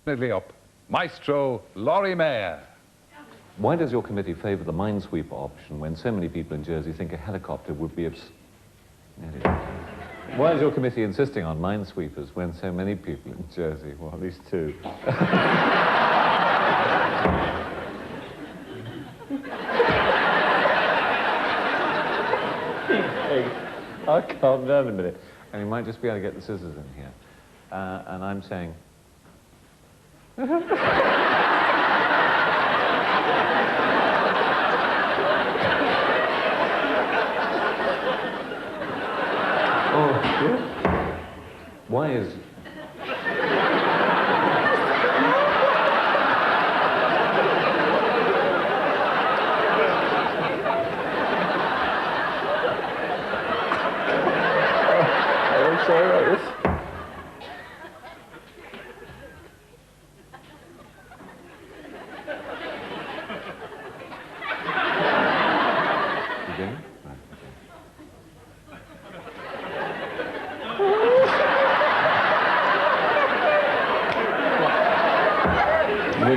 Definitely up. Maestro Laurie Mayer. Why does your committee favour the minesweeper option when so many people in Jersey think a helicopter would be Why is your committee insisting on minesweepers when so many people in Jersey, well, at least two? I'll calm down a minute. And you might just be able to get the scissors in here. And I'm saying... Oh, yeah. Why is... I'm sorry about this.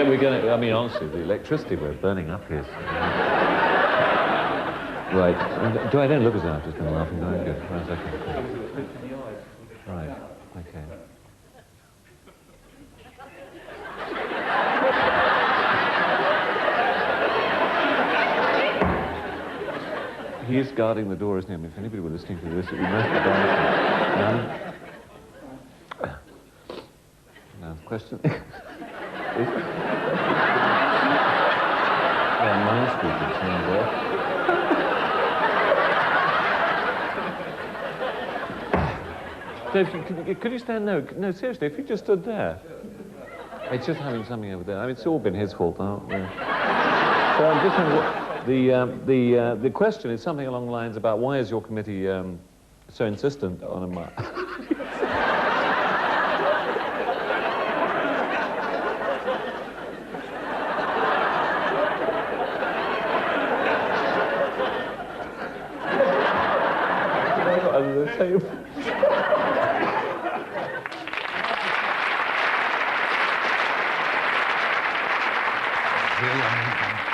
We're going to, I mean, honestly, the electricity we're burning up here. Right. I don't look as though I've just been laughing. Very good. Right, okay. Right. Okay. He is guarding the door, isn't he? I mean, if anybody were listening to this, it would be most embarrassing. Now, the question is... Dave, could you stand? No, seriously, if you just stood there. It's just having something over there. I mean, it's all been his fault, aren't we? So I'm just saying, the question is something along the lines about why is your committee so insistent on a under the table.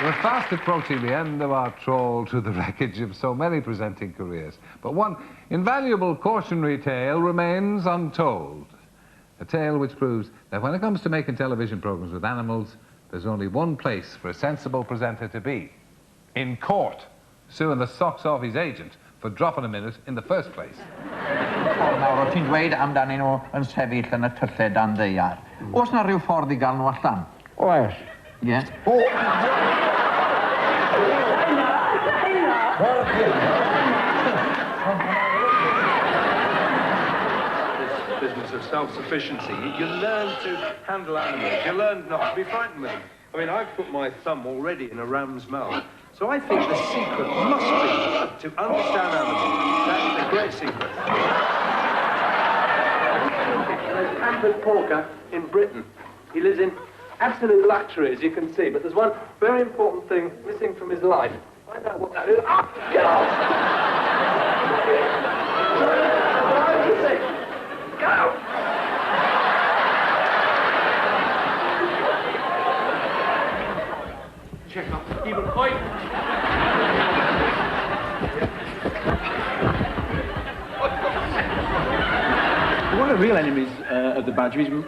We're fast approaching the end of our trawl through the wreckage of so many presenting careers. But one invaluable cautionary tale remains untold. A tale which proves that when it comes to making television programs with animals, there's only one place for a sensible presenter to be. In court, suing the socks off his agent for dropping a minute in the first place. Nawr, o ti'n dweud amdanyn nhw yn sefyll yn y tylle dan ddeiar. Oes na ryw ffordd I gael nhw allan? Oes. Ie? This business of self-sufficiency, you learn to handle animals, you learn not to be frightened with them. I mean, I've put my thumb already in a ram's mouth. So I think the secret must be to understand animals. That's the great secret. There's a pampered porker in Britain. He lives in absolute luxury, as you can see, but there's one very important thing missing from his life. Find out what that is. Ah! Get off! Go! Check up. Even point. One of the real enemies of the badger is... Did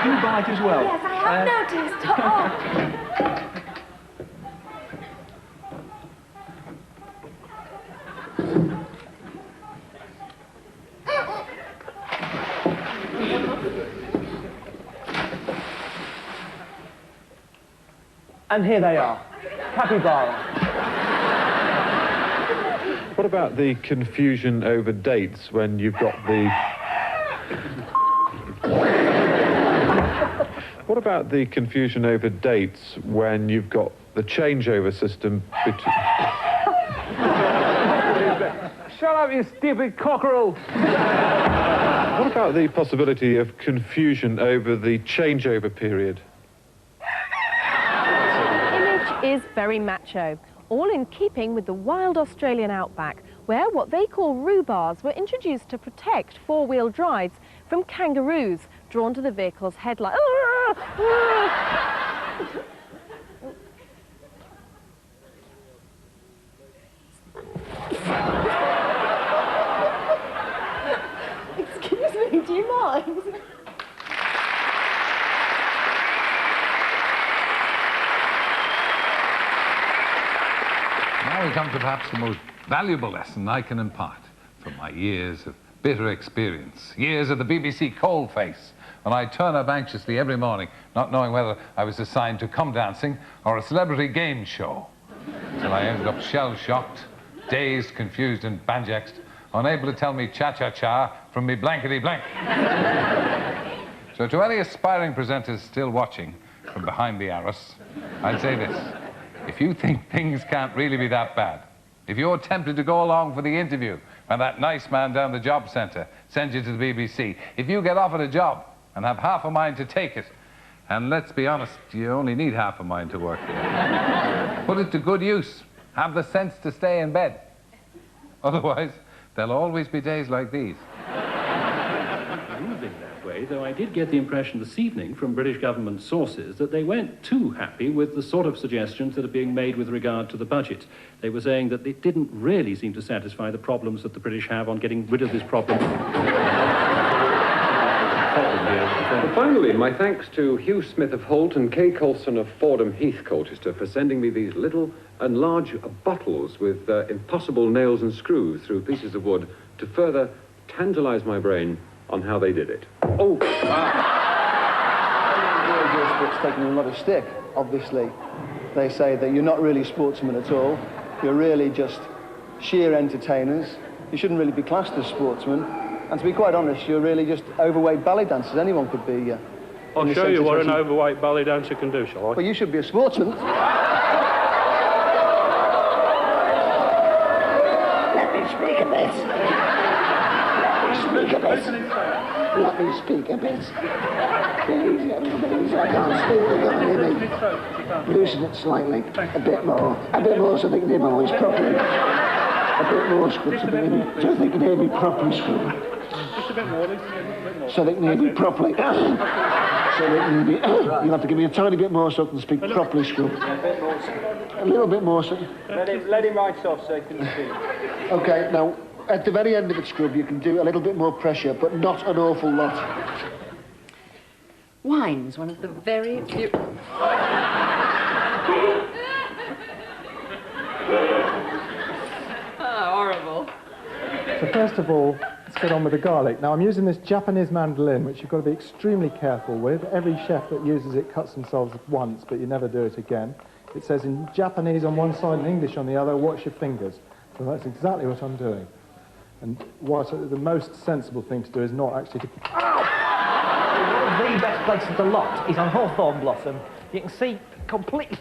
you bite as well? Yes, I have noticed. Oh. And here they are. Capybara. What about the confusion over dates when you've got the... What about the confusion over dates when you've got the changeover system between... Shut up, you stupid cockerel! What about the possibility of confusion over the changeover period? Is very macho, all in keeping with the wild Australian outback, where what they call rhubars were introduced to protect four-wheel drives from kangaroos drawn to the vehicle's headlight. Excuse me, do you mind? Now we come to perhaps the most valuable lesson I can impart from my years of bitter experience, years at the BBC coalface, when I turn up anxiously every morning, not knowing whether I was assigned to come dancing or a celebrity game show, till I ended up shell-shocked, dazed, confused and banjaxed, unable to tell me cha-cha-cha from me blankety-blank. So to any aspiring presenters still watching from behind the arras, I'd say this: if you think things can't really be that bad, if you're tempted to go along for the interview and that nice man down the job centre sends you to the BBC, if you get offered a job and have half a mind to take it, and let's be honest, you only need half a mind to work there, put it to good use. Have the sense to stay in bed. Otherwise, there'll always be days like these. Moving that way, though I did get the impression this evening from British government sources that they weren't too happy with the sort of suggestions that are being made with regard to the budget. They were saying that it didn't really seem to satisfy the problems that the British have on getting rid of this problem. Well, finally, my thanks to Hugh Smith of Holt and Kay Colson of Fordham Heath, Colchester, for sending me these little and large bottles with impossible nails and screws through pieces of wood to further tantalise my brain on how they did it. Oh! It's taking a lot of stick, obviously. They say that you're not really sportsmen at all. You're really just sheer entertainers. You shouldn't really be classed as sportsmen. And to be quite honest, you're really just overweight ballet dancers. Anyone could be. I'll show you what an overweight ballet dancer can do, shall I? Well, you should be a sportsman. Let me speak a bit. Let me speak a bit. Please, everybody, I can't speak. They can't hear me. Loosen it slightly. A bit more. A bit more so they can hear my voice properly. A bit more, Scrub, so they can hear me properly, Scrub. Just a bit more, Lucy. So they can hear me properly. So they can hear me. You'll have to give me a tiny bit more so I can speak properly, Scrub. A bit more. A little bit more, so... Let him right off so he can speak. OK, now, at the very end of it, Scrub, you can do a little bit more pressure, but not an awful lot. Wine's one of the very few... Horrible. So first of all, let's get on with the garlic. Now I'm using this Japanese mandolin, which you've got to be extremely careful with. Every chef that uses it cuts themselves once, but you never do it again. It says in Japanese on one side and English on the other, watch your fingers. So that's exactly what I'm doing. And what the most sensible thing to do is not actually to... Ow! The best place of the lot is on hawthorn blossom. You can see completely...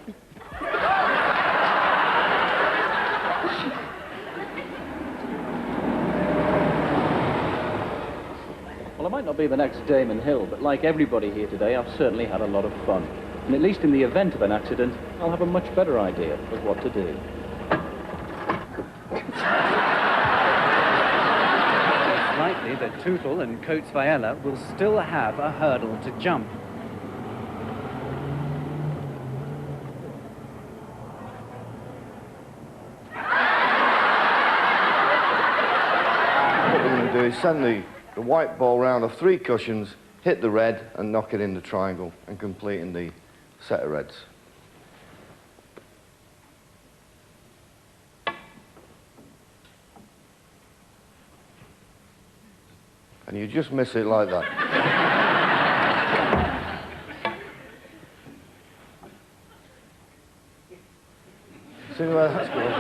Well, I might not be the next Damon Hill, but like everybody here today, I've certainly had a lot of fun. And at least in the event of an accident, I'll have a much better idea of what to do. It's likely that Tootle and Coates Viella will still have a hurdle to jump. What we're going to do is send the white ball round off 3 cushions, hit the red and knock it in the triangle and completing the set of reds. And you just miss it like that. See where that's going?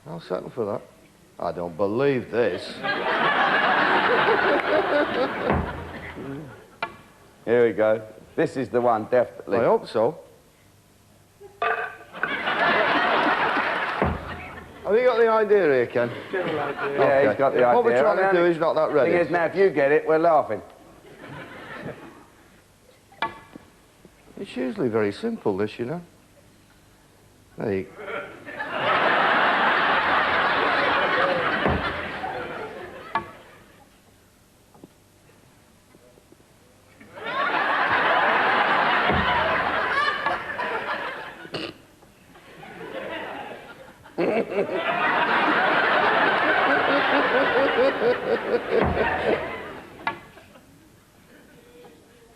I'll settle for that. I don't believe this. Here we go. This is the one, definitely. I hope so. Have you got the idea here, Ken? Yeah, he's got the idea. What we're trying to do is not that ready. Thing is, now, if you get it, we're laughing. It's usually very simple, this, you know. There you go.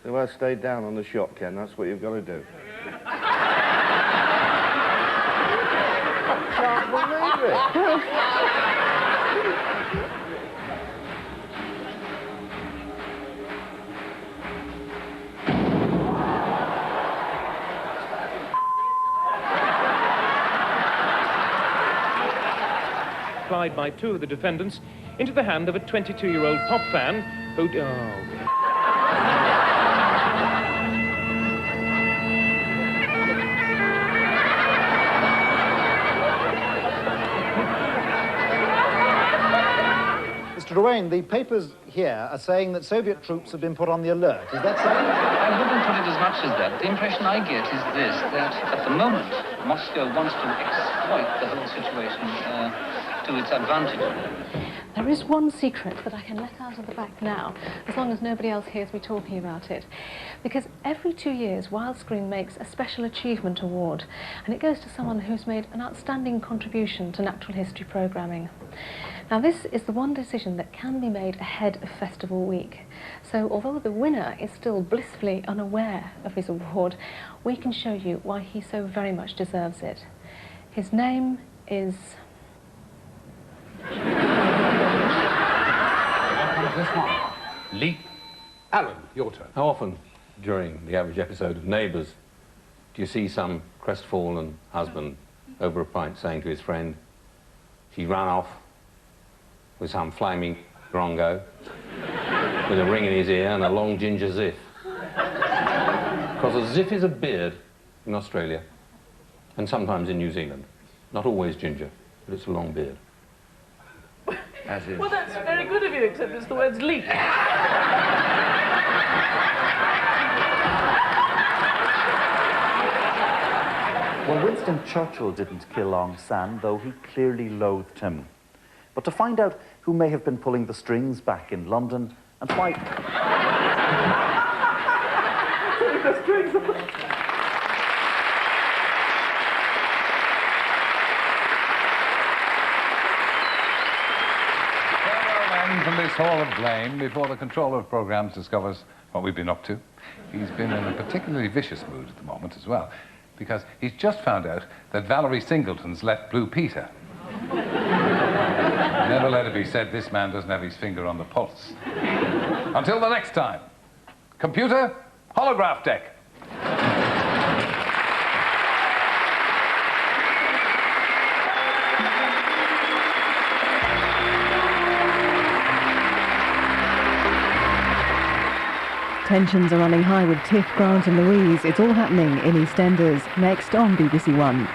So I stay down on the shot, Ken. That's what you've got to do. Can't believe it. Applied by two of the defendants into the hand of a 22-year-old pop fan who... Oh. Mr. Ruane, the papers here are saying that Soviet troops have been put on the alert. Is that so? I wouldn't put it as much as that. The impression I get is this, that at the moment, Moscow wants to exploit the whole situation to its advantage. There is one secret that I can let out of the back now, as long as nobody else hears me talking about it. Because every 2 years, Wildscreen makes a Special Achievement Award, and it goes to someone who's made an outstanding contribution to natural history programming. Now, this is the one decision that can be made ahead of Festival Week. So, although the winner is still blissfully unaware of his award, we can show you why he so very much deserves it. His name is... This one. Lee. Alan, your turn. How often during the average episode of Neighbours do you see some crestfallen husband over a pint saying to his friend, she ran off with some flaming grongo, with a ring in his ear and a long ginger ziff? Because a ziff is a beard in Australia, and sometimes in New Zealand. Not always ginger, but it's a long beard. As is. Well, that's very good of you, except it's the words leak. Well, Winston Churchill didn't kill Aung San, though he clearly loathed him. But to find out who may have been pulling the strings back in London and why... Pulling the strings? From this hall of blame before the controller of programmes discovers what we've been up to. He's been in a particularly vicious mood at the moment as well, because he's just found out that Valerie Singleton's left Blue Peter. Never let it be said this man doesn't have his finger on the pulse. Until the next time, computer, holograph deck. Tensions are running high with Tiff, Grant and Louise. It's all happening in EastEnders, next on BBC One.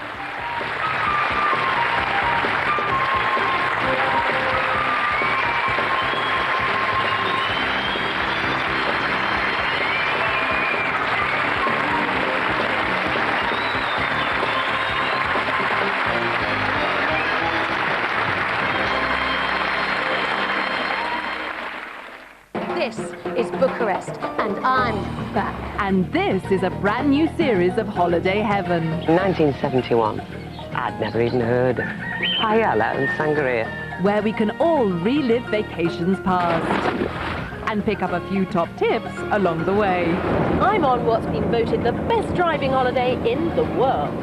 This is Bucharest, and I'm back. And this is a brand new series of Holiday Heaven. 1971. I'd never even heard of paella and sangria. Where we can all relive vacations past and pick up a few top tips along the way. I'm on what's been voted the best driving holiday in the world.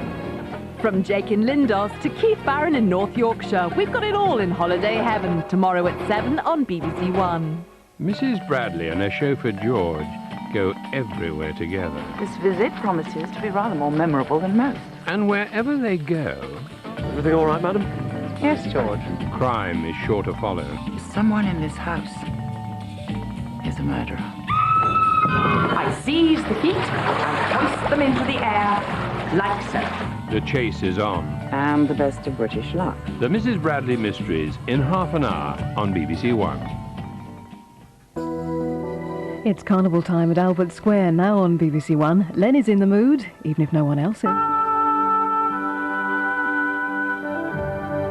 From Jake in Lindos to Keith Barron in North Yorkshire, we've got it all in Holiday Heaven, tomorrow at 7 on BBC One. Mrs. Bradley and her chauffeur George go everywhere together. This visit promises to be rather more memorable than most. And wherever they go... Everything all right, madam? Yes, George. Crime is sure to follow. Someone in this house is a murderer. I seize the feet and hoist them into the air. like so. The chase is on. And the best of British luck. The Mrs. Bradley Mysteries in half an hour on BBC One. It's carnival time at Albert Square now on BBC One. Len is in the mood, even if no one else is.